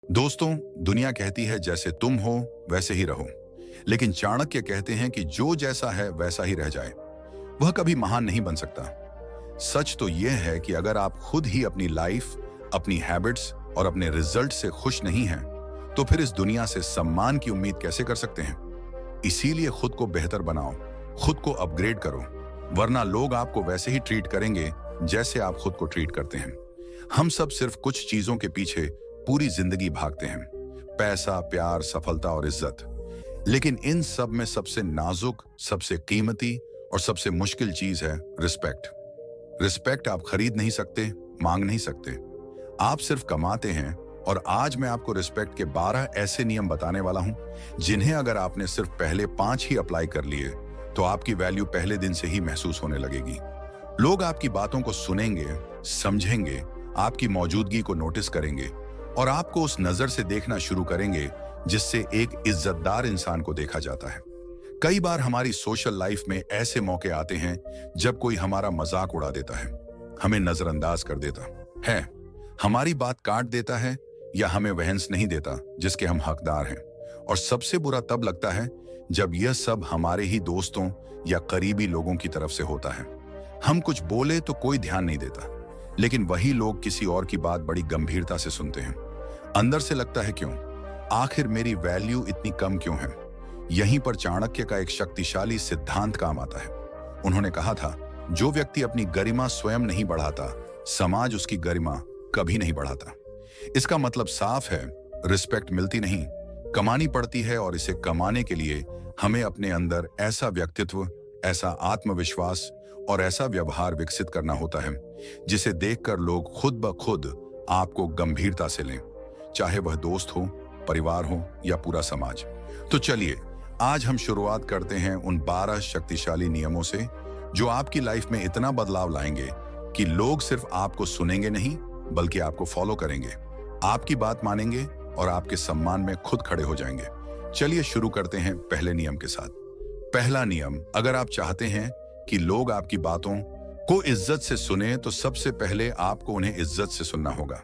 दोस्तों, दुनिया कहती है जैसे तुम हो वैसे ही रहो, लेकिन चाणक्य कहते हैं कि जो जैसा है वैसा ही रह जाए वह कभी महान नहीं बन सकता। सच तो यह है कि अगर आप खुद ही अपनी लाइफ, अपनी हैबिट्स और अपने रिजल्ट से खुश नहीं हैं, तो फिर इस दुनिया से सम्मान की उम्मीद कैसे कर सकते हैं। इसीलिए खुद को बेहतर बनाओ, खुद को अपग्रेड करो, वरना लोग आपको वैसे ही ट्रीट करेंगे जैसे आप खुद को ट्रीट करते हैं। हम सब सिर्फ कुछ चीजों के पीछे पूरी जिंदगी भागते हैं, पैसा, प्यार, सफलता और इज्जत। लेकिन इन सब में सबसे नाजुक, सबसे कीमती और सबसे मुश्किल चीज है रिस्पेक्ट। रिस्पेक्ट आप खरीद नहीं सकते, मांग नहीं सकते, आप सिर्फ कमाते हैं। और आज मैं आपको रिस्पेक्ट के 12 ऐसे नियम बताने वाला हूं जिन्हें अगर आपने सिर्फ पहले 5 ही अप्लाई कर लिए तो आपकी वैल्यू पहले दिन से ही महसूस होने लगेगी। लोग आपकी बातों को सुनेंगे, समझेंगे, आपकी मौजूदगी को नोटिस करेंगे और आपको उस नजर से देखना शुरू करेंगे जिससे एक इज्जतदार इंसान को देखा जाता है। कई बार हमारी सोशल लाइफ में ऐसे मौके आते हैं जब कोई हमारा मजाक उड़ा देता है, हमें नजरअंदाज कर देता है, हमारी बात काट देता है या हमें वहंस नहीं देता जिसके हम हकदार हैं। और सबसे बुरा तब लगता है जब यह सब हमारे ही दोस्तों या करीबी लोगों की तरफ से होता है। हम कुछ बोले तो कोई ध्यान नहीं देता, लेकिन वही लोग किसी और की बात बड़ी गंभीरता से सुनते हैं। अंदर से लगता है क्यों, आखिर मेरी वैल्यू इतनी कम क्यों है। यहीं पर चाणक्य का एक शक्तिशाली सिद्धांत काम आता है। उन्होंने कहा था, जो व्यक्ति अपनी गरिमा स्वयं नहीं बढ़ाता, समाज उसकी गरिमा कभी नहीं बढ़ाता। इसका मतलब साफ है, रिस्पेक्ट मिलती नहीं, कमानी पड़ती है। और इसे कमाने के लिए हमें अपने अंदर ऐसा व्यक्तित्व, ऐसा आत्मविश्वास और ऐसा व्यवहार विकसित करना होता है जिसे देखकर लोग खुद ब खुद आपको गंभीरता से लें, चाहे वह दोस्त हो, परिवार हो या पूरा समाज। तो चलिए आज हम शुरुआत करते हैं उन 12 शक्तिशाली नियमों से जो आपकी लाइफ में इतना बदलाव लाएंगे कि लोग सिर्फ आपको सुनेंगे नहीं बल्कि आपको फॉलो करेंगे, आपकी बात मानेंगे और आपके सम्मान में खुद खड़े हो जाएंगे। चलिए शुरू करते हैं पहले नियम के साथ। पहला नियम, अगर आप चाहते हैं कि लोग आपकी बातों को इज्जत से सुने तो सबसे पहले आपको उन्हें इज्जत से सुनना होगा।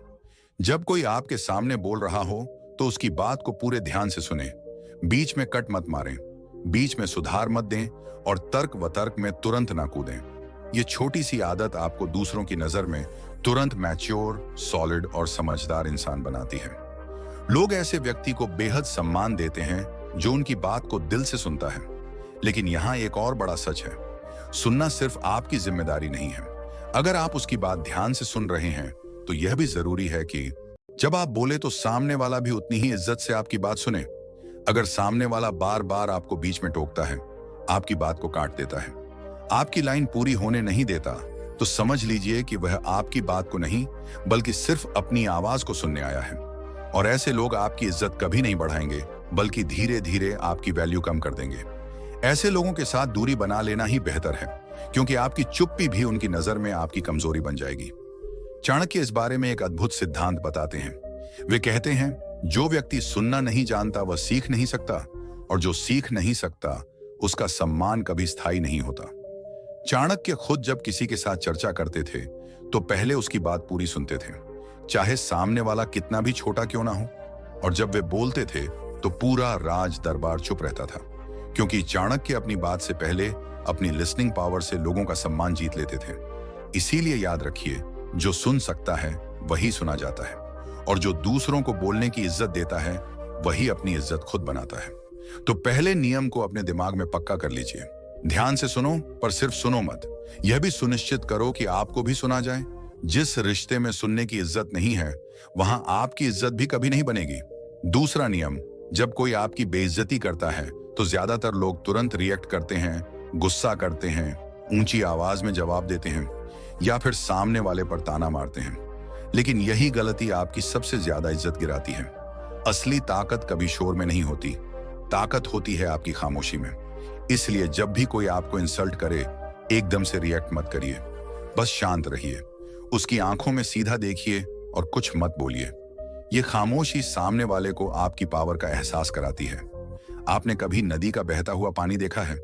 जब कोई आपके सामने बोल रहा हो तो उसकी बात को पूरे ध्यान से सुने, बीच में कट मत मारें, बीच में सुधार मत दें और तर्क वतर्क में तुरंत ना कूदें। ये छोटी सी आदत आपको दूसरों की नजर में तुरंत मैच्योर, सॉलिड और समझदार इंसान बनाती है। लोग ऐसे व्यक्ति को बेहद सम्मान देते हैं जो उनकी बात को दिल से सुनता है। लेकिन यहाँ एक और बड़ा सच है, सुनना सिर्फ आपकी जिम्मेदारी नहीं है। अगर आप उसकी बात ध्यान से सुन रहे हैं तो यह भी जरूरी है कि जब आप बोले तो सामने वाला भी उतनी ही इज्जत से आपकी बात सुने। अगर सामने वाला बार बार आपको बीच में टोकता है, आपकी बात को काट देता है, आपकी लाइन पूरी होने नहीं देता, तो समझ लीजिए कि वह आपकी बात को नहीं बल्कि सिर्फ अपनी आवाज को सुनने आया है। और ऐसे लोग आपकी इज्जत कभी नहीं बढ़ाएंगे बल्कि धीरे धीरे आपकी वैल्यू कम कर देंगे। ऐसे लोगों के साथ दूरी बना लेना ही बेहतर है, क्योंकि आपकी चुप्पी भी उनकी नजर में आपकी कमजोरी बन जाएगी। चाणक्य इस बारे में एक अद्भुत सिद्धांत बताते हैं। वे कहते हैं, जो व्यक्ति सुनना नहीं जानता वह सीख नहीं सकता, और जो सीख नहीं सकता उसका सम्मान कभी स्थायी नहीं होता। चाणक्य खुद जब किसी के साथ चर्चा करते थे तो पहले उसकी बात पूरी सुनते थे, चाहे सामने वाला कितना भी छोटा क्यों ना हो। और जब वे बोलते थे तो पूरा राज दरबार चुप रहता था, क्योंकि चाणक्य अपनी बात से पहले अपनी लिसनिंग पावर से लोगों का सम्मान जीत लेते थे। इसीलिए याद रखिए, जो सुन सकता है वही सुना जाता है, और जो दूसरों को बोलने की इज्जत देता है वही अपनी इज्जत खुद बनाता है। तो पहले नियम को अपने दिमाग में पक्का कर लीजिए, ध्यान से सुनो, पर सिर्फ सुनो मत, यह भी सुनिश्चित करो कि आपको भी सुना जाए। जिस रिश्ते में सुनने की इज्जत नहीं है वहां आपकी इज्जत भी कभी नहीं बनेगी। दूसरा नियम, जब कोई आपकी बेइज्जती करता है तो ज्यादातर लोग तुरंत रिएक्ट करते हैं, गुस्सा करते हैं, ऊंची आवाज में जवाब देते हैं या फिर सामने वाले पर ताना मारते हैं। लेकिन यही गलती आपकी सबसे ज्यादा इज्जत गिराती है। असली ताकत कभी शोर में नहीं होती, ताकत होती है आपकी खामोशी में। इसलिए जब भी कोई आपको इंसल्ट करे, एकदम से रिएक्ट मत करिए, बस शांत रहिए, उसकी आंखों में सीधा देखिए और कुछ मत बोलिए। ये खामोशी सामने वाले को आपकी पावर का एहसास कराती है। आपने कभी नदी का बहता हुआ पानी देखा है?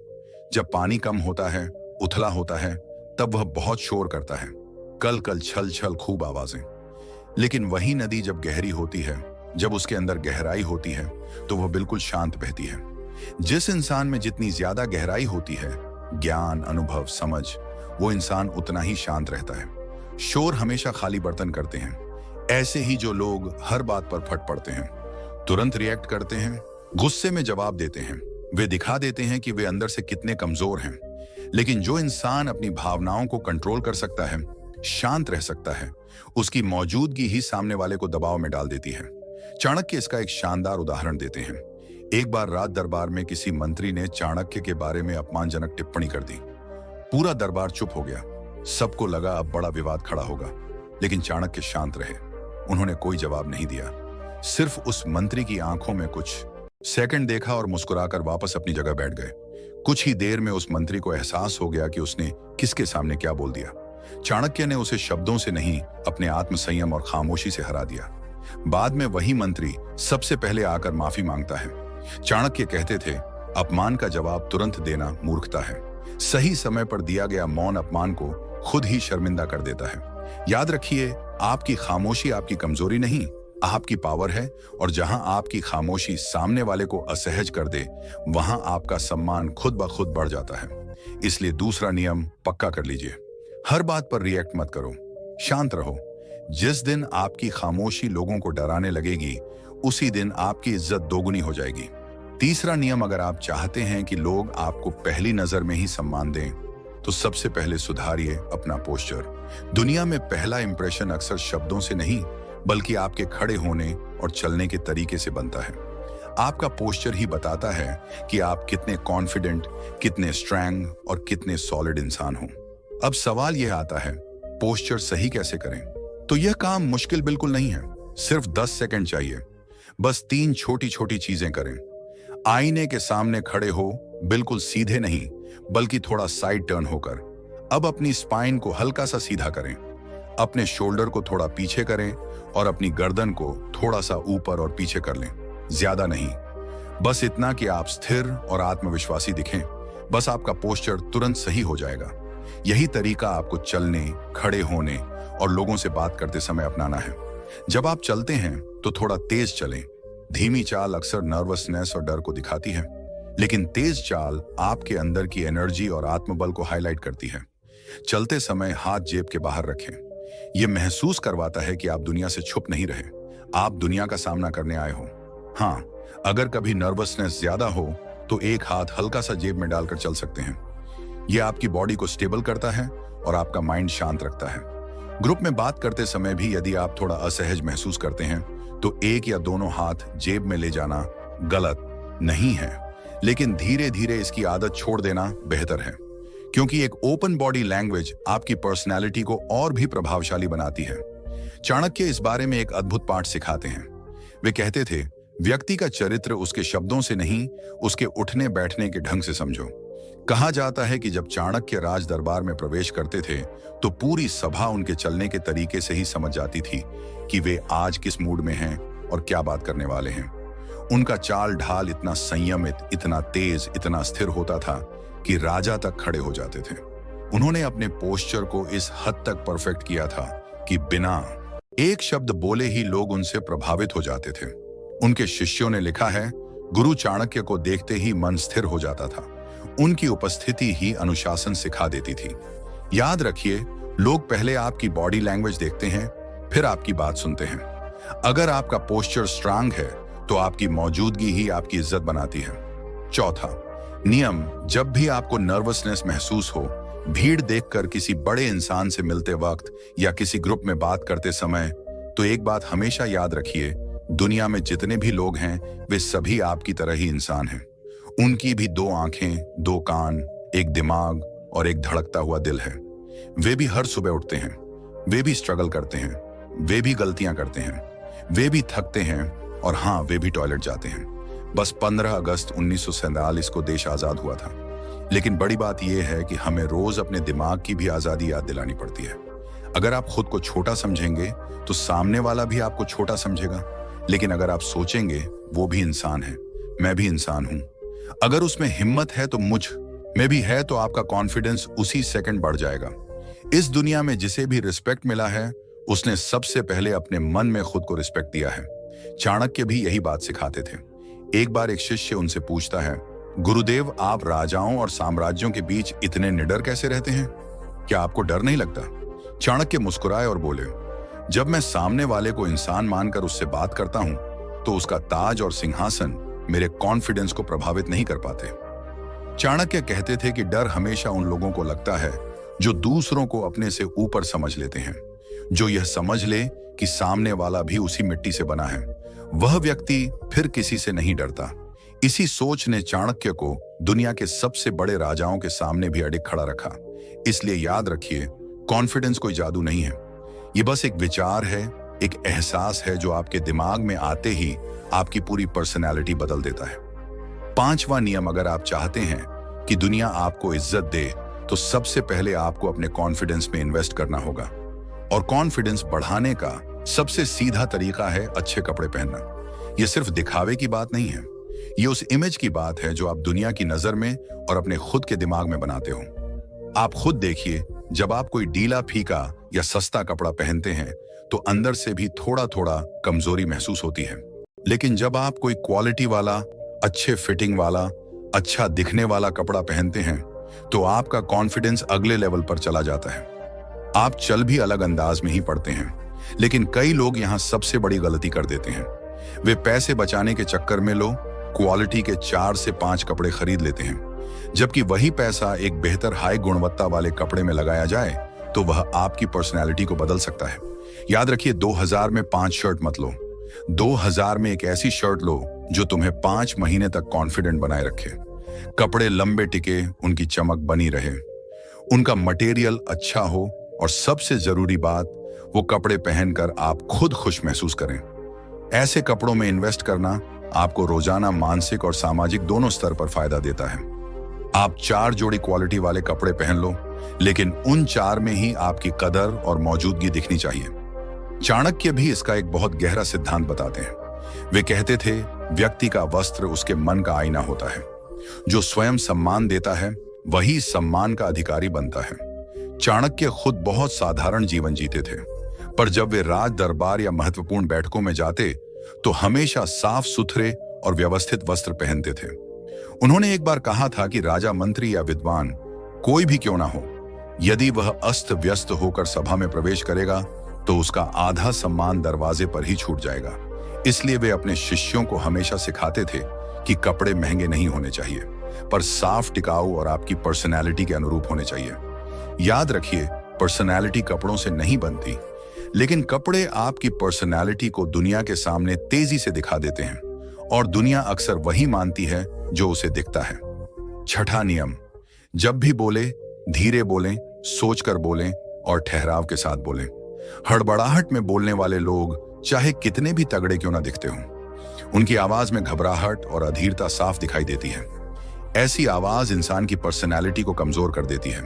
जब पानी कम होता है, उथला होता है, तब वह बहुत शोर करता है, कल कल छल छल खूब आवाजें। लेकिन वही नदी जब गहरी होती है जब उसके अंदर गहराई होती है तो वह बिल्कुल शांत बहती है। जिस इंसान में जितनी ज्यादा गहराई होती है, ज्ञान, अनुभव, समझ, वो इंसान उतना ही शांत रहता है। शोर हमेशा खाली बर्तन करते हैं। ऐसे ही जो लोग हर बात पर फट पड़ते हैं, तुरंत रिएक्ट करते हैं, गुस्से में जवाब देते हैं, वे दिखा देते हैं कि वे अंदर से कितने कमजोर हैं। लेकिन जो इंसान अपनी भावनाओं को कंट्रोल कर सकता है, शांत रह सकता है, उसकी मौजूदगी ही सामने वाले को दबाव में डाल देती है। चाणक्य इसका एक शानदार उदाहरण देते हैं। एक बार राज दरबार में किसी मंत्री ने चाणक्य के बारे में अपमानजनक टिप्पणी कर दी। पूरा दरबार चुप हो गया। सबको लगा अब बड़ा विवाद खड़ा होगा, लेकिन चाणक्य शांत रहे। उन्होंने कोई जवाब नहीं दिया, सिर्फ उस मंत्री की आंखों में कुछ सेकंड देखा और मुस्कुराकर वापस अपनी जगह बैठ गए। कुछ ही देर में उस मंत्री को एहसास हो गया कि उसने किसके सामने क्या बोल दिया। चाणक्य ने उसे शब्दों से नहीं, अपने आत्मसंयम और खामोशी से हरा दिया। बाद में वही मंत्री सबसे पहले आकर माफी मांगता है। चाणक्य कहते थे, अपमान का जवाब तुरंत देना मूर्खता है। सही समय पर दिया गया मौन अपमान को खुद ही शर्मिंदा कर देता है। याद रखिए, आपकी खामोशी आपकी कमजोरी नहीं, आपकी पावर है। और जहां आपकी खामोशी सामने वाले को असहज कर दे, वहां आपका सम्मान खुद ब खुद बढ़ जाता है। इसलिए दूसरा नियम पक्का कर लीजिए, हर बात पर रिएक्ट मत करो, शांत रहो। जिस दिन आपकी खामोशी लोगों को डराने लगेगी, उसी दिन आपकी इज्जत दोगुनी हो जाएगी। तीसरा नियम, अगर आप चाहते हैं कि लोग आपको पहली नजर में ही सम्मान दें, तो सबसे पहले सुधारिए अपना पोस्चर। दुनिया में पहला इंप्रेशन अक्सर शब्दों से नहीं, बल्कि आपके खड़े होने और चलने के तरीके से बनता है। आपका पोस्चर ही बताता है कि आप कितने कॉन्फिडेंट, कितने स्ट्रॉन्ग और कितने सॉलिड इंसान हो। अब सवाल यह आता है, पोस्चर सही कैसे करें? तो यह काम मुश्किल बिल्कुल नहीं है, सिर्फ 10 सेकंड चाहिए। बस 3 छोटी छोटी चीजें करें। आईने के सामने खड़े हो, बिल्कुल सीधे नहीं, बल्कि थोड़ा साइड टर्न होकर। अब अपनी स्पाइन को हल्का सा सीधा करें, अपने शोल्डर को थोड़ा पीछे करें और अपनी गर्दन को थोड़ा सा ऊपर और पीछे कर लें। ज्यादा नहीं, बस इतना कि आप स्थिर और आत्मविश्वासी दिखें। बस आपका पोस्चर तुरंत सही हो जाएगा। यही तरीका आपको चलने, खड़े होने और लोगों से बात करते समय अपनाना है। जब आप चलते हैं तो थोड़ा तेज चलें। धीमी चाल अक्सर नर्वसनेस और डर को दिखाती है, लेकिन तेज चाल आपके अंदर की एनर्जी और आत्मबल को हाईलाइट करती है। चलते समय हाथ जेब के बाहर रखें। यह महसूस करवाता है कि आप दुनिया से छुप नहीं रहे, आप दुनिया का सामना करने आए हो। हाँ, अगर कभी नर्वसनेस ज्यादा हो तो एक हाथ हल्का सा जेब में डालकर चल सकते हैं। यह आपकी बॉडी को स्टेबल करता है और आपका माइंड शांत रखता है। ग्रुप में बात करते समय भी यदि आप थोड़ा असहज महसूस करते हैं तो एक या दोनों हाथ जेब में ले जाना गलत नहीं है, लेकिन धीरे धीरे इसकी आदत छोड़ देना बेहतर है, क्योंकि एक ओपन बॉडी लैंग्वेज आपकी पर्सनैलिटी को और भी प्रभावशाली बनाती है। चाणक्य इस बारे में एक अद्भुत पाठ सिखाते हैं। वे कहते थे, व्यक्ति का चरित्र उसके शब्दों से नहीं, उसके उठने बैठने के ढंग से समझो। कहा जाता है कि जब चाणक्य राज दरबार में प्रवेश करते थे तो पूरी सभा उनके चलने के तरीके से ही समझ जाती थी कि वे आज किस मूड में हैं और क्या बात करने वाले हैं। उनका चाल ढाल इतना संयमित, इतना तेज, इतना स्थिर होता था कि राजा तक खड़े हो जाते थे। उन्होंने अपने पोस्चर को इस हद तक परफेक्ट किया था कि बिना एक शब्द बोले ही लोग उनसे प्रभावित हो जाते थे। उनके शिष्यों ने लिखा है, गुरु चाणक्य को देखते ही मन स्थिर हो जाता था। उनकी उपस्थिति ही अनुशासन सिखा देती थी। याद रखिए, लोग पहले आपकी बॉडी लैंग्वेज देखते हैं, फिर आपकी बात सुनते हैं। अगर आपका पोस्चर स्ट्रांग है तो आपकी मौजूदगी ही आपकी इज्जत बनाती है। चौथा नियम, जब भी आपको नर्वसनेस महसूस हो, भीड़ देखकर किसी बड़े इंसान से मिलते वक्त या किसी ग्रुप में बात करते समय, तो एक बात हमेशा याद रखिए, दुनिया में जितने भी लोग हैं वे सभी आपकी तरह ही इंसान हैं। उनकी भी 2 आंखें, 2 कान, एक दिमाग और एक धड़कता हुआ दिल है। वे भी हर सुबह उठते हैं, वे भी स्ट्रगल करते हैं, वे भी गलतियां करते हैं, वे भी थकते हैं और हाँ, वे भी टॉयलेट जाते हैं। बस 15 अगस्त 1947 को देश आजाद हुआ था, लेकिन बड़ी बात यह है कि हमें रोज अपने दिमाग की भी आजादी याद दिलानी पड़ती है। अगर आप खुद को छोटा समझेंगे तो सामने वाला भी आपको छोटा समझेगा, लेकिन अगर आप सोचेंगे वो भी इंसान है, मैं भी इंसान हूं, अगर उसमें हिम्मत है तो मुझ में भी है, तो आपका कॉन्फिडेंस उसी सेकंड बढ़ जाएगा। इस दुनिया में जिसे भी रिस्पेक्ट मिला है, उसने सबसे पहले अपने मन में खुद को रिस्पेक्ट दिया है। चाणक्य भी यही बात सिखाते थे। एक बार एक शिष्य उनसे पूछता है, गुरुदेव, आप राजाओं और साम्राज्यों के बीच इतने निडर कैसे रहते हैं? क्या आपको डर नहीं लगता? चाणक्य मुस्कुराए और बोले, जब मैं सामने वाले को इंसान मानकर उससे बात करता हूं, तो उसका ताज और सिंहासन मेरे कॉन्फिडेंस को प्रभावित नहीं कर पाते। चाणक्य कहते थे कि डर हमेशा उन लोगों को लगता है जो दूसरों को अपने से ऊपर समझ लेते हैं। जो यह समझ ले कि सामने वाला भी उसी मिट्टी से बना है, वह व्यक्ति फिर किसी से नहीं डरता। इसी सोच ने चाणक्य को दुनिया के सबसे बड़े राजाओं के सामने भी अडिग खड़ा रखा। इसलिए याद रखिए, कॉन्फिडेंस कोई जादू नहीं है। ये बस एक विचार है, एक एहसास है जो आपके दिमाग में आते ही आपकी पूरी पर्सनैलिटी बदल देता है। पांचवा नियम, अगर आप चाहते हैं कि दुनिया आपको इज्जत दे, तो सबसे पहले आपको अपने कॉन्फिडेंस में इन्वेस्ट करना होगा। और कॉन्फिडेंस बढ़ाने का सबसे सीधा तरीका है अच्छे कपड़े पहनना। यह सिर्फ दिखावे की बात नहीं है, ये उस इमेज की बात है जो आप दुनिया की नजर में और अपने खुद के दिमाग में बनाते हो। आप खुद देखिए, जब आप कोई ढीला फीका या सस्ता कपड़ा पहनते हैं तो अंदर से भी थोड़ा थोड़ा कमजोरी महसूस होती है। लेकिन जब आप कोई क्वालिटी वाला, अच्छे फिटिंग वाला, अच्छा दिखने वाला कपड़ा पहनते हैं तो आपका कॉन्फिडेंस अगले लेवल पर चला जाता है। आप चल भी अलग अंदाज में ही पड़ते हैं। लेकिन कई लोग यहां सबसे बड़ी गलती कर देते हैं। वे पैसे बचाने के चक्कर में क्वालिटी के 4 से 5 कपड़े खरीद लेते हैं, जबकि वही पैसा एक बेहतर हाई गुणवत्ता वाले कपड़े में लगाया जाए तो वह आपकी पर्सनैलिटी को बदल सकता है। याद रखिए, 2000 में 5 शर्ट मत लो, 2000 में एक ऐसी शर्ट लो जो तुम्हें 5 महीने तक कॉन्फिडेंट बनाए रखे। कपड़े लंबे टिके, उनकी चमक बनी रहे, उनका मटेरियल अच्छा हो, और सबसे जरूरी बात, वो कपड़े पहनकर आप खुद खुश महसूस करें। ऐसे कपड़ों में इन्वेस्ट करना आपको रोजाना मानसिक और सामाजिक दोनों स्तर पर फायदा देता है। आप 4 जोड़ी क्वालिटी वाले कपड़े पहन लो, लेकिन उन 4 में ही आपकी कदर और मौजूदगी दिखनी चाहिए। चाणक्य भी इसका एक बहुत गहरा सिद्धांत बताते हैं। वे कहते थे, व्यक्ति का वस्त्र उसके मन का आईना होता है। जो स्वयं सम्मान देता है वही सम्मान का अधिकारी बनता है। चाणक्य खुद बहुत साधारण जीवन जीते थे, पर जब वे राज दरबार या महत्वपूर्ण बैठकों में जाते तो हमेशा साफ सुथरे और व्यवस्थित वस्त्र पहनते थे। उन्होंने एक बार कहा था कि राजा, मंत्री या विद्वान कोई भी क्यों ना हो, यदि वह अस्त व्यस्त होकर सभा में प्रवेश करेगा तो उसका आधा सम्मान दरवाजे पर ही छूट जाएगा। इसलिए वे अपने शिष्यों को हमेशा सिखाते थे कि कपड़े महंगे नहीं होने चाहिए, पर साफ, टिकाऊ और आपकी पर्सनैलिटी के अनुरूप होने चाहिए। याद रखिए, पर्सनैलिटी कपड़ों से नहीं बनती, लेकिन कपड़े आपकी पर्सनैलिटी को दुनिया के सामने तेजी से दिखा देते हैं, और दुनिया अक्सर वही मानती है जो उसे दिखता है। छठा नियम, जब भी बोले धीरे बोलें, सोचकर बोलें और ठहराव के साथ बोलें। हड़बड़ाहट में बोलने वाले लोग चाहे कितने भी तगड़े क्यों ना दिखते हों, उनकी आवाज में घबराहट और अधीरता साफ दिखाई देती है। ऐसी आवाज इंसान की पर्सनैलिटी को कमजोर कर देती है।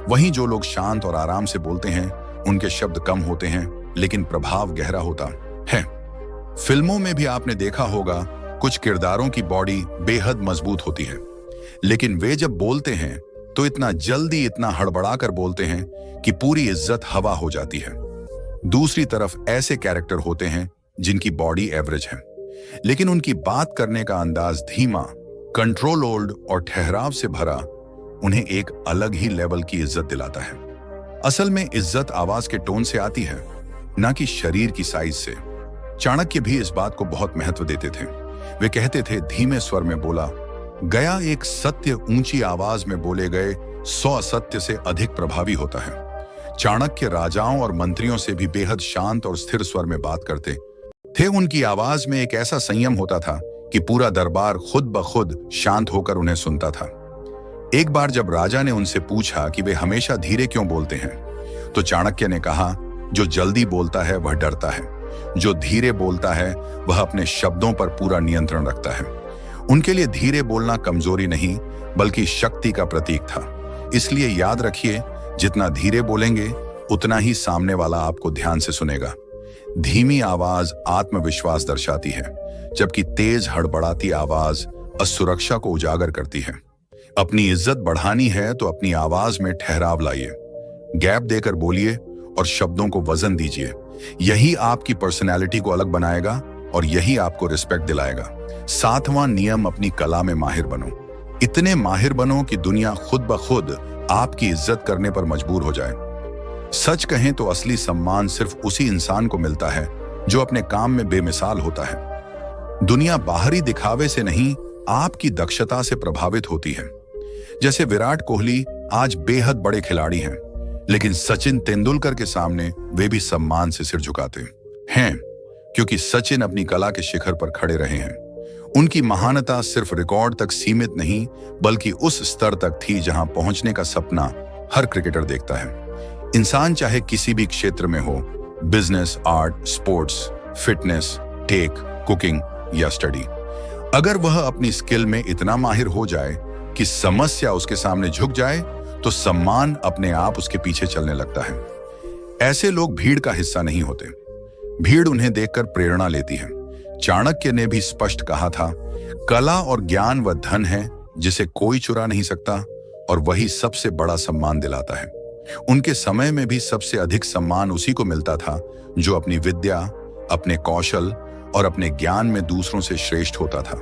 वहीं जो लोग शांत और आराम से बोलते हैं, उनके शब्द कम होते हैं लेकिन प्रभाव गहरा होता है। फिल्मों में भी आपने देखा होगा, कुछ किरदारों की बॉडी बेहद मजबूत होती है, लेकिन वे जब बोलते हैं तो इतना जल्दी, इतना हड़बड़ाकर बोलते हैं कि पूरी इज्जत हवा हो जाती है। दूसरी तरफ ऐसे कैरेक्टर होते हैं जिनकी बॉडी एवरेज है, लेकिन उनकी बात करने का अंदाज धीमा, कंट्रोल्ड और ठहराव से भरा उन्हें एक अलग ही लेवल की इज्जत दिलाता है। असल में इज्जत आवाज के टोन से आती है, ना कि शरीर की साइज से। चाणक्य भी इस बात को बहुत महत्व देते थे। वे कहते थे, धीमे स्वर में बोला गया एक सत्य ऊंची आवाज में बोले गए 100 असत्य से अधिक प्रभावी होता है। चाणक्य राजाओं और मंत्रियों से भी बेहद शांत और स्थिर स्वर में बात करते थे। उनकी आवाज में एक ऐसा संयम होता था कि पूरा दरबार खुद ब खुद शांत होकर उन्हें सुनता था। एक बार जब राजा ने उनसे पूछा कि वे हमेशा धीरे क्यों बोलते हैं, तो चाणक्य ने कहा, जो जल्दी बोलता है वह डरता है, जो धीरे बोलता है वह अपने शब्दों पर पूरा नियंत्रण रखता है। उनके लिए धीरे बोलना कमजोरी नहीं बल्कि शक्ति का प्रतीक था। इसलिए याद रखिए, जितना धीरे बोलेंगे उतना ही सामने वाला आपको ध्यान से सुनेगा। धीमी आवाज आत्मविश्वास दर्शाती है, जबकि तेज हड़बड़ाती आवाज असुरक्षा को उजागर करती है। अपनी इज्जत बढ़ानी है तो अपनी आवाज में ठहराव लाइए, गैप देकर बोलिए और शब्दों को वजन दीजिए। यही आपकी पर्सनैलिटी को अलग बनाएगा और यही आपको रिस्पेक्ट दिलाएगा। 7वां नियम, अपनी कला में माहिर बनो। इतने माहिर बनो कि दुनिया खुद ब खुद आपकी इज्जत करने पर मजबूर हो जाए। सच कहें तो असली सम्मान सिर्फ उसी इंसान को मिलता है जो अपने काम में बेमिसाल होता है। दुनिया बाहरी दिखावे से नहीं, आपकी दक्षता से प्रभावित होती है। जैसे विराट कोहली आज बेहद बड़े खिलाड़ी हैं, लेकिन सचिन तेंदुलकर के सामने वे भी सम्मान से सिर झुकाते हैं, क्योंकि सचिन अपनी कला के शिखर पर खड़े रहे हैं। उनकी महानता सिर्फ रिकॉर्ड तक सीमित नहीं, बल्कि उस स्तर तक थी जहां पहुंचने का सपना हर क्रिकेटर देखता है। इंसान चाहे किसी भी क्षेत्र में हो, business, art, sports, fitness, tech, cooking या स्टडी, अगर वह अपनी स्किल में इतना माहिर हो जाए कि समस्या उसके सामने झुक जाए, तो सम्मान अपने आप उसके पीछे चलने लगता है। ऐसे लोग भीड़ का हिस्सा नहीं होते, भीड़ उन्हें देखकर प्रेरणा लेती है। चाणक्य ने भी स्पष्ट कहा था, कला और ज्ञान वह धन है जिसे कोई चुरा नहीं सकता, और वही सबसे बड़ा सम्मान दिलाता है। उनके समय में भी सबसे अधिक सम्मान उसी को मिलता था जो अपनी विद्या, अपने कौशल और अपने ज्ञान में दूसरों से श्रेष्ठ होता था।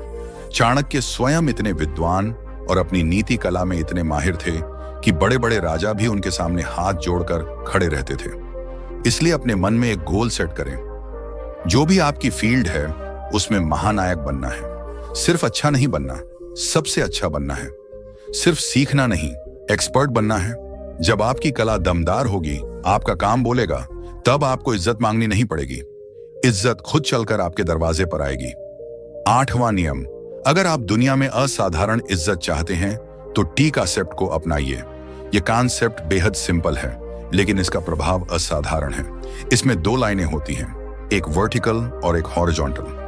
चाणक्य स्वयं इतने विद्वान और अपनी नीति कला में इतने माहिर थे कि बड़े बड़े राजा भी उनके सामने हाथ जोड़कर खड़े रहते थे। इसलिए अपने मन में एक गोल सेट करें। जो भी आपकी फील्ड है, उसमें महानायक बनना है। सिर्फ अच्छा नहीं बनना, सबसे अच्छा बनना है। सिर्फ सीखना नहीं, एक्सपर्ट बनना है। जब आपकी कला दमदार होगी, आपका काम बोलेगा, तब आपको इज्जत मांगनी नहीं पड़ेगी। इज्जत खुद चलकर आपके दरवाजे पर आएगी। 8वां नियम, अगर आप दुनिया में असाधारण इज्जत चाहते हैं तो टी कॉन्सेप्ट को अपनाइए। यह कॉन्सेप्ट बेहद सिंपल है, लेकिन इसका प्रभाव असाधारण है। इसमें 2 लाइनें होती हैं, एक वर्टिकल और एक हॉरिजॉन्टल।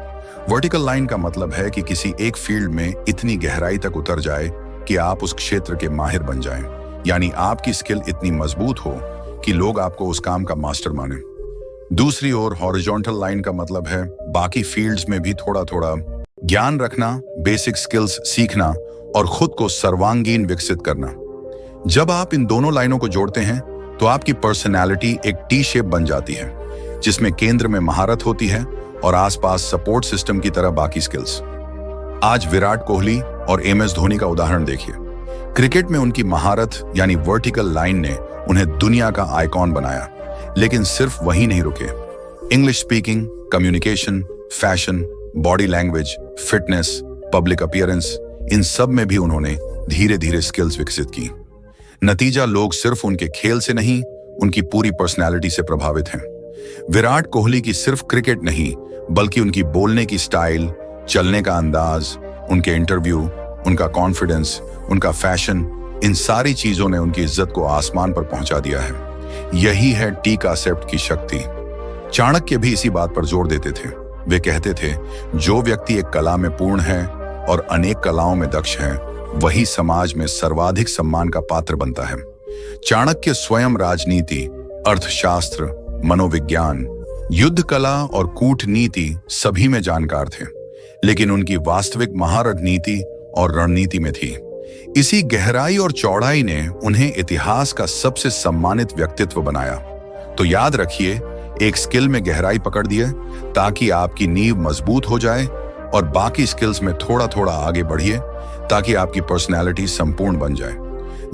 वर्टिकल लाइन का मतलब है कि किसी एक फील्ड में इतनी गहराई तक उतर जाए कि आप उस क्षेत्र के माहिर बन जाएं, यानी आपकी स्किल इतनी मजबूत हो कि लोग आपको उस काम का मास्टर माने। दूसरी ओर हॉरिजॉन्टल लाइन का मतलब है बाकी फील्ड्स में भी थोड़ा थोड़ा ज्ञान रखना, बेसिक स्किल्स सीखना और खुद को सर्वांगीण विकसित करना। जब आप इन दोनों लाइनों को जोड़ते हैं तो आपकी पर्सनैलिटी एक टी शेप बन जाती है, जिसमें केंद्र में महारत होती है और आसपास सपोर्ट सिस्टम की तरह बाकी स्किल्स। आज विराट कोहली और MS धोनी का उदाहरण देखिए। क्रिकेट में उनकी महारत यानी वर्टिकल लाइन ने उन्हें दुनिया का आइकॉन बनाया, लेकिन सिर्फ वहीं नहीं रुके। English speaking, communication, fashion, body language, fitness, public appearance, इन सब में भी उन्होंने धीरे धीरे स्किल्स विकसित की। नतीजा, लोग सिर्फ उनके खेल से नहीं, उनकी पूरी पर्सनैलिटी से प्रभावित हैं। विराट कोहली की सिर्फ क्रिकेट नहीं, बल्कि उनकी बोलने की स्टाइल, चलने का अंदाज, उनके इंटरव्यू, उनका कॉन्फिडेंस, उनका फैशन, इन सारी चीजों ने उनकी इज्जत को आसमान पर पहुंचा दिया है। यही है टी कॉन्सेप्ट की शक्ति। चाणक्य भी इसी बात पर जोर देते थे। वे कहते थे, जो व्यक्ति एक कला में पूर्ण है और अनेक कलाओं में दक्ष है, वही समाज में सर्वाधिक सम्मान का पात्र बनता है। चाणक्य स्वयं राजनीति, अर्थशास्त्र, मनोविज्ञान, युद्ध कला और कूटनीति सभी में जानकार थे, लेकिन उनकी वास्तविक महारत नीति और रणनीति में थी। इसी गहराई और चौड़ाई ने उन्हें इतिहास का सबसे सम्मानित व्यक्तित्व बनाया। तो याद रखिए, एक स्किल में गहराई पकड़ दिए ताकि आपकी नींव मजबूत हो जाए, और बाकी स्किल्स में थोड़ा थोड़ा आगे बढ़िए ताकि आपकी पर्सनैलिटी संपूर्ण बन जाए।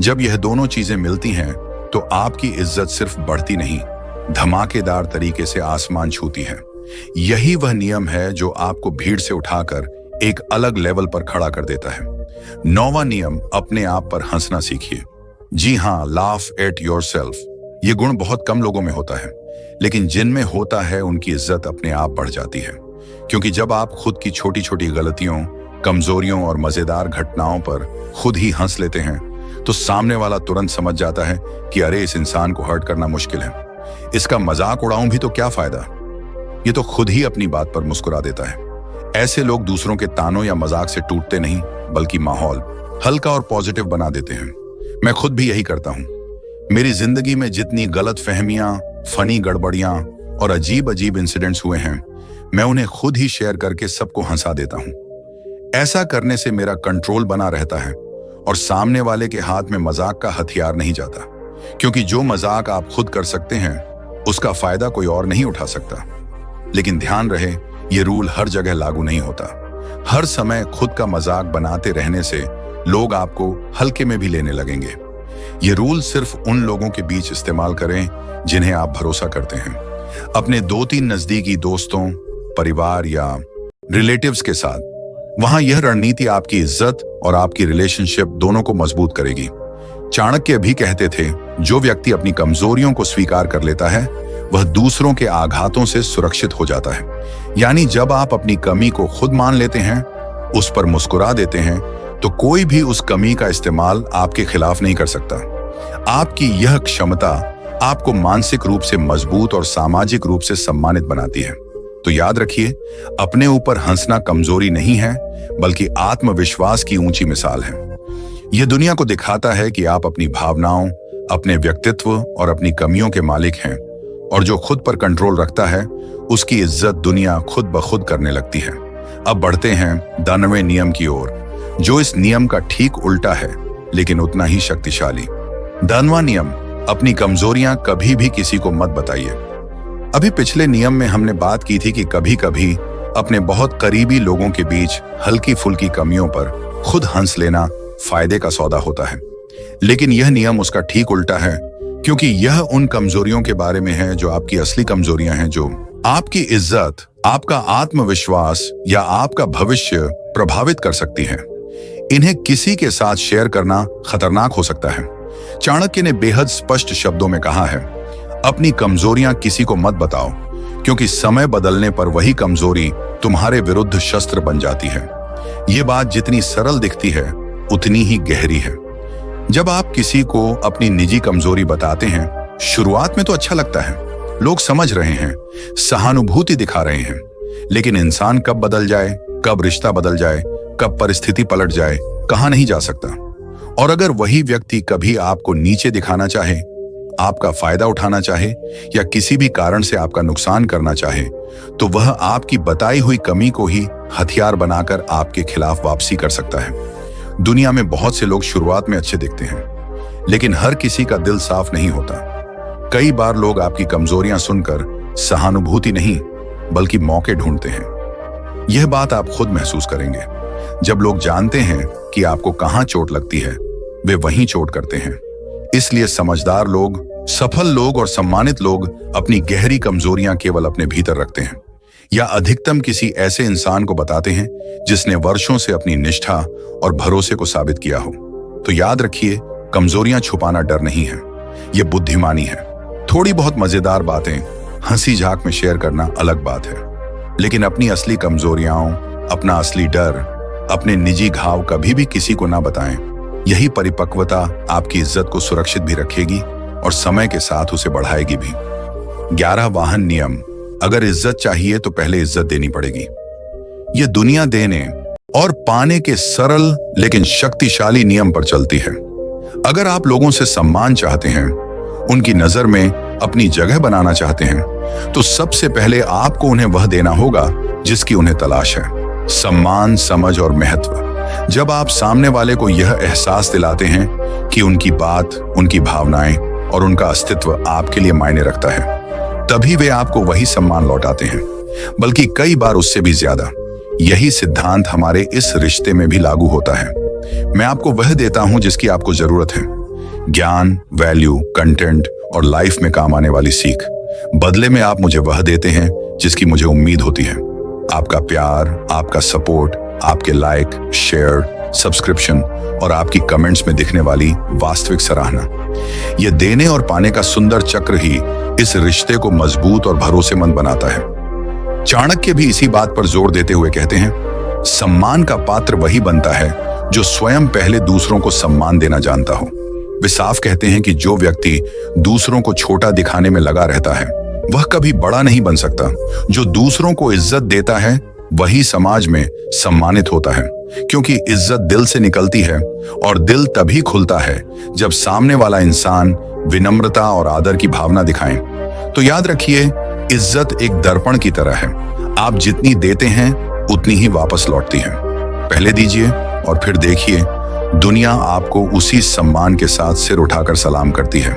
जब यह दोनों चीजें मिलती हैं तो आपकी इज्जत सिर्फ बढ़ती नहीं, धमाकेदार तरीके से आसमान छूती है। यही वह नियम है जो आपको भीड़ से उठाकर एक अलग लेवल पर खड़ा कर देता है। 9वां नियम, अपने आप पर हंसना सीखिए। जी हाँ, लाफ एट योरसेल्फ। ये गुण बहुत कम लोगों में होता है, लेकिन जिनमें होता है उनकी इज्जत अपने आप बढ़ जाती है। क्योंकि जब आप खुद की छोटी छोटी गलतियों, कमजोरियों और मजेदार घटनाओं पर खुद ही हंस लेते हैं, तो सामने वाला तुरंत समझ जाता है कि अरे, इस इंसान को हर्ट करना मुश्किल है, इसका मजाक उड़ाऊं भी तो क्या फायदा, ये तो खुद ही अपनी बात पर मुस्कुरा देता है। ऐसे लोग दूसरों के तानों या मजाक से टूटते नहीं, बल्कि माहौल हल्का और पॉजिटिव बना देते हैं। मैं खुद भी यही करता हूँ। मेरी जिंदगी में जितनी गलत फहमियां, फनी गड़बड़ियां और अजीब अजीब इंसिडेंट्स हुए हैं, मैं उन्हें खुद ही शेयर करके सबको हंसा देता हूँ। ऐसा करने से मेरा कंट्रोल बना रहता है और सामने वाले के हाथ में मजाक का हथियार नहीं जाता, क्योंकि जो मजाक आप खुद कर सकते हैं उसका फायदा कोई और नहीं उठा सकता। लेकिन ध्यान रहे, ये रूल हर जगह लागू नहीं होता। हर समय खुद का मजाक बनाते रहने से लोग आपको हल्के में भी लेने लगेंगे। ये रूल सिर्फ उन लोगों के बीच इस्तेमाल करें जिन्हें आप भरोसा करते हैं। अपने 2-3 नजदीकी दोस्तों, परिवार या रिलेटिव्स के साथ। वहां यह रणनीति आपकी इज्जत और आपकी रिलेशनशिप दोनों को मजबूत करेगी। चाणक्य भी कहते थे, जो व्यक्ति अपनी कमजोरियों को स्वीकार कर लेता है वह दूसरों के आघातों से सुरक्षित हो जाता है। यानी जब आप अपनी कमी को खुद मान लेते हैं, उस पर मुस्कुरा देते हैं, तो कोई भी उस कमी का इस्तेमाल आपके खिलाफ नहीं कर सकता। आपकी यह क्षमता आपको मानसिक रूप से मजबूत और सामाजिक रूप से सम्मानित बनाती है। तो याद रखिए, अपने ऊपर हंसना कमजोरी नहीं है, बल्कि आत्मविश्वास की ऊंची मिसाल है। यह दुनिया को दिखाता है कि आप अपनी भावनाओं, अपने व्यक्तित्व और अपनी कमियों के मालिक हैं, और जो खुद पर कंट्रोल रखता है उसकी इज्जत दुनिया खुद ब खुद करने लगती है। अब बढ़ते हैं 92वें नियम की ओर, जो इस नियम का ठीक उल्टा है, लेकिन उतना ही शक्तिशाली। 92वां नियम, अपनी कमजोरियां कभी भी किसी को मत बताइए। अभी पिछले नियम में हमने बात की थी कि कभी कभी अपने बहुत करीबी लोगों के बीच हल्की फुल्की कमियों पर खुद हंस लेना फायदे का सौदा होता है। लेकिन यह नियम उसका ठीक उल्टा है, क्योंकि यह उन कमजोरियों के बारे में है जो आपकी असली कमजोरियां हैं, जो आपकी इज्जत, आपका आत्मविश्वास या आपका भविष्य प्रभावित कर सकती हैं। इन्हें किसी के साथ शेयर करना खतरनाक हो सकता है। चाणक्य ने बेहद स्पष्ट शब्दों में कहा है, अपनी कमजोरियां किसी को मत बताओ, क्योंकि समय बदलने पर वही कमजोरी तुम्हारे विरुद्ध शस्त्र बन जाती है। ये बात जितनी सरल दिखती है उतनी ही गहरी है। जब आप किसी को अपनी निजी कमजोरी बताते हैं, शुरुआत में तो अच्छा लगता है, लोग समझ रहे हैं, सहानुभूति दिखा रहे हैं। लेकिन इंसान कब बदल जाए, कब रिश्ता बदल जाए, कब परिस्थिति पलट जाए, कहां नहीं जा सकता। और अगर वही व्यक्ति कभी आपको नीचे दिखाना चाहे, आपका फायदा उठाना चाहे या किसी भी कारण से आपका नुकसान करना चाहे, तो वह आपकी बताई हुई कमी को ही हथियार बनाकर आपके खिलाफ वापसी कर सकता है। दुनिया में बहुत से लोग शुरुआत में अच्छे दिखते हैं, लेकिन हर किसी का दिल साफ नहीं होता। कई बार लोग आपकी कमजोरियां सुनकर सहानुभूति नहीं बल्कि मौके ढूंढते हैं। यह बात आप खुद महसूस करेंगे। जब लोग जानते हैं कि आपको कहां चोट लगती है, वे वहीं चोट करते हैं। इसलिए समझदार लोग, सफल लोग और सम्मानित लोग अपनी गहरी कमजोरियां केवल अपने भीतर रखते हैं, या अधिकतम किसी ऐसे इंसान को बताते हैं जिसने वर्षों से अपनी निष्ठा और भरोसे को साबित किया हो। तो याद रखिए, कमजोरियां छुपाना डर नहीं है, यह बुद्धिमानी है। थोड़ी बहुत मजेदार बातें हंसी झाक में शेयर करना अलग बात है, लेकिन अपनी असली कमजोरियां, अपना असली डर, अपने निजी घाव कभी भी किसी को ना बताएं। यही परिपक्वता आपकी इज्जत को सुरक्षित भी रखेगी और समय के साथ उसे बढ़ाएगी भी। 11वां नियम, अगर इज्जत चाहिए तो पहले इज्जत देनी पड़ेगी। यह दुनिया देने और पाने के सरल लेकिन शक्तिशाली नियम पर चलती है। अगर आप लोगों से सम्मान चाहते हैं, उनकी नजर में अपनी जगह बनाना चाहते हैं, तो सबसे पहले आपको उन्हें वह देना होगा जिसकी उन्हें तलाश है, सम्मान, समझ और महत्व। जब आप सामने वाले को यह एहसास दिलाते हैं कि उनकी बात, उनकी भावनाएं और उनका अस्तित्व आपके लिए मायने रखता है, तभी वे आपको वही सम्मान लौटाते हैं, बल्कि कई बार उससे भी ज्यादा। यही सिद्धांत हमारे इस रिश्ते में भी लागू होता है। मैं आपको वह देता हूं जिसकी आपको जरूरत है, ज्ञान, वैल्यू, कंटेंट और लाइफ में काम आने वाली सीख। बदले में आप मुझे वह देते हैं जिसकी मुझे उम्मीद होती है, आपका प्यार, आपका सपोर्ट, आपके लाइक, शेयर, सब्सक्रिप्शन और आपकी कमेंट्स में दिखने वाली वास्तविक सराहना। यह देने और पाने का सुंदर चक्र ही इस रिश्ते को मजबूत और भरोसेमंद बनाता है। चाणक्य भी इसी बात पर जोर देते हुए कहते हैं, सम्मान का पात्र वही बनता है जो स्वयं पहले दूसरों को सम्मान देना जानता हो। वे साफ कहते हैं कि जो व्यक्ति दूसरों को छोटा दिखाने में लगा रहता है, वह कभी बड़ा नहीं बन सकता। जो दूसरों को इज्जत देता है वही समाज में सम्मानित होता है, क्योंकि इज्जत दिल से निकलती है और दिल तभी खुलता है जब सामने वाला इंसान विनम्रता और आदर की भावना दिखाएं। तो याद रखिए, इज्जत एक दर्पण की तरह है, आप जितनी देते हैं उतनी ही वापस लौटती है। पहले दीजिए और फिर देखिए, दुनिया आपको उसी सम्मान के साथ सिर उठाकर सलाम करती है।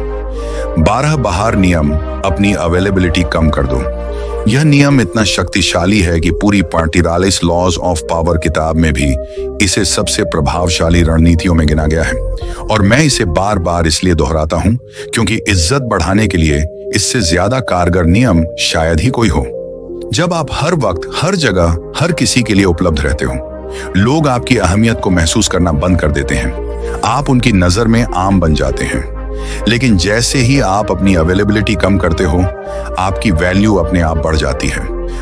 12 बाहर नियम, अपनी अवेलेबिलिटी कम कर दो। यह नियम इतना शक्तिशाली है कि पूरी 45 लॉज ऑफ पावर किताब में भी इसे सबसे प्रभावशाली रणनीतियों में गिना गया है। और मैं इसे बार बार इसलिए दोहराता हूं क्योंकि इज्जत बढ़ाने के लिए इससे ज्यादा कारगर नियम शायद ही कोई हो। जब आप हर वक्त, हर जगह, हर किसी के लिए उपलब्ध रहते हो, लोग आपकी अहमियत को महसूस करना बंद कर देते हैं। आप उनकी नजर में आम बन जाते हैं। लेकिन जैसे ही आप अपनी अवेलेबिलिटी कम करते हो, आपकी वैल्यू अपने आप बढ़ जाती है।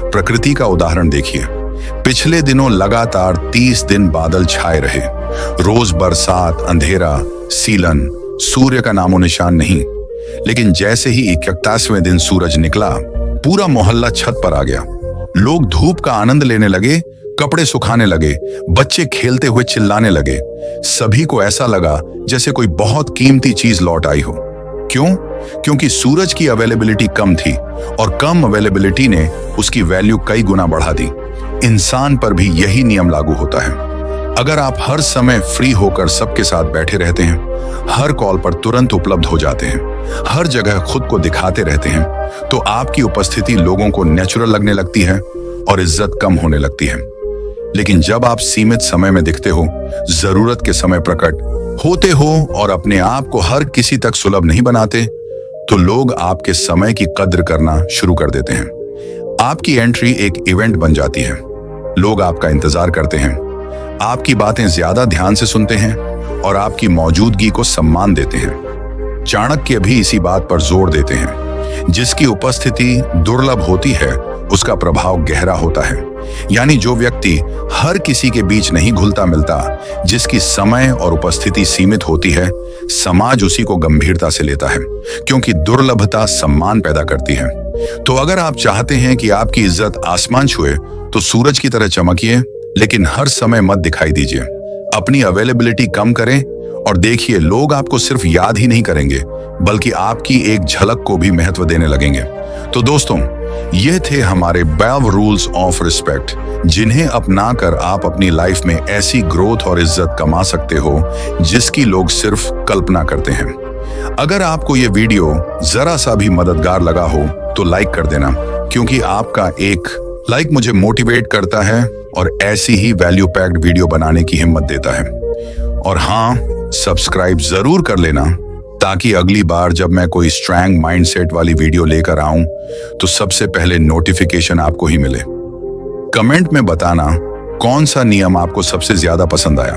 प्रकृति का उदाहरण देखिए। पिछले दिनों लगातार 30 दिन बादल छाए रहे। रोज बरसात, अंधेरा, सीलन, सूर्य का नामो निशान नहीं। लेकिन जैसे ही 31वें दिन सूरज निकला, पूरा मोहल्ला छत पर आ गया। लोग धूप का आनंद लेने लगे, कपड़े सुखाने लगे, बच्चे खेलते हुए चिल्लाने लगे। सभी को ऐसा लगा जैसे कोई बहुत कीमती चीज लौट आई हो। क्यों? क्योंकि सूरज की अवेलेबिलिटी कम थी और कम अवेलेबिलिटी ने उसकी वैल्यू कई गुना बढ़ा दी। इंसान पर भी यही नियम लागू होता है। अगर आप हर समय फ्री होकर सबके साथ बैठे रहते हैं, हर कॉल पर तुरंत उपलब्ध हो जाते हैं, हर जगह खुद को दिखाते रहते हैं, तो आपकी उपस्थिति लोगों को नेचुरल लगने लगती है और इज्जत कम होने लगती है। लेकिन जब आप सीमित समय में दिखते हो, जरूरत के समय प्रकट होते हो और अपने आप को हर किसी तक सुलभ नहीं बनाते, तो लोग आपके समय की कद्र करना शुरू कर देते हैं। आपकी एंट्री एक इवेंट बन जाती है। लोग आपका इंतजार करते हैं, आपकी बातें ज्यादा ध्यान से सुनते हैं और आपकी मौजूदगी को सम्मान देते हैं। चाणक्य भी इसी बात पर जोर देते हैं, जिसकी उपस्थिति दुर्लभ होती है उसका प्रभाव गहरा होता है। यानी जो व्यक्ति हर किसी के बीच नहीं घुलता मिलता, जिसकी समय और उपस्थिति सीमित होती है, समाज उसी को गंभीरता से लेता है, क्योंकि दुर्लभता सम्मान पैदा करती है। तो अगर आप चाहते हैं कि आपकी इज्जत आसमान छुए, तो सूरज की तरह चमकिए, लेकिन हर समय मत दिखाई दीजिए। अपनी अवेलेबिलिटी कम करें और देखिए, लोग आपको सिर्फ याद ही नहीं करेंगे, बल्कि आपकी एक झलक को भी महत्व देने लगेंगे। तो दोस्तों, ये थे हमारे 12 रूल्स ऑफ रिस्पेक्ट, जिन्हें अपनाकर आप अपनी लाइफ में ऐसी ग्रोथ और इज्जत कमा सकते हो जिसकी लोग सिर्फ कल्पना करते हैं। अगर आपको ये वीडियो जरा सा भी मददगार लगा हो तो लाइक कर देना, क्योंकि आपका एक लाइक मुझे मोटिवेट करता है और ऐसी ही वैल्यू पैक्ड वीडियो बनाने की हिम्मत देता है। और हाँ, सब्सक्राइब जरूर कर लेना, ताकि अगली बार जब मैं कोई स्ट्रॉन्ग माइंडसेट वाली वीडियो लेकर आऊं तो सबसे पहले नोटिफिकेशन आपको ही मिले। कमेंट में बताना कौन सा नियम आपको सबसे ज्यादा पसंद आया।